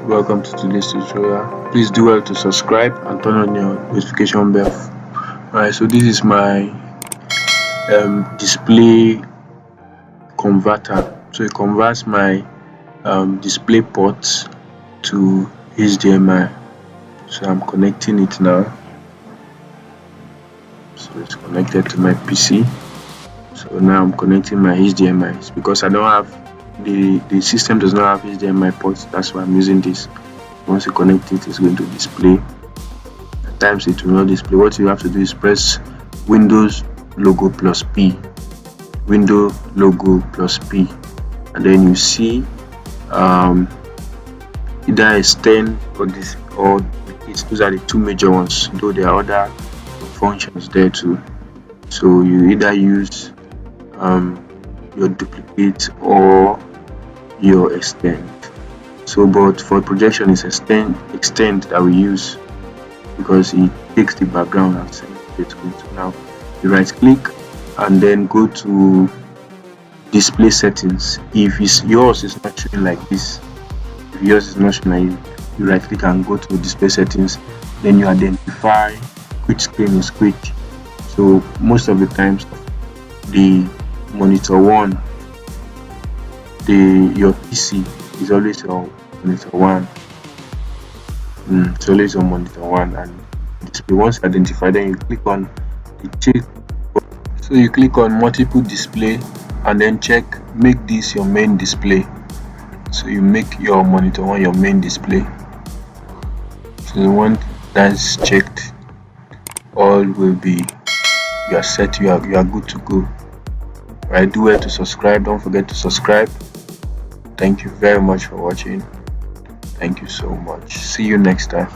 welcome to today's tutorial. Please do well to subscribe and turn on your notification bell. Alright, so this is my display converter. So it converts my display ports to HDMI. So I'm connecting it now. So it's connected to my PC. So now I'm connecting my HDMI. It's because I don't have the system does not have HDMI ports. That's why I'm using this. Once you connect it, it's going to display. At times it will not display. What you have to do is press Windows logo plus P, window logo plus P, and then you see either extend or this, or those are the two major ones, though there are other functions there too. So you either use your duplicate or your extend. So but for projection, it's extend that we use because it takes the background and sends it to it. Now you right click and then go to display settings. If yours is not showing like this, if yours is not showing like this, you right click and go to display settings. Then you identify which screen is which. So most of the times the monitor one, your PC is always on monitor one. It's always on monitor one, and display. Once identified, then you click on the check. So you click on multiple display and then check make this your main display. So you make your monitor one your main display. So the one that's checked, all will be, you are set, you are good to go. Right, do well to subscribe. Don't forget to subscribe. Thank you very much for watching. Thank you so much. See you next time.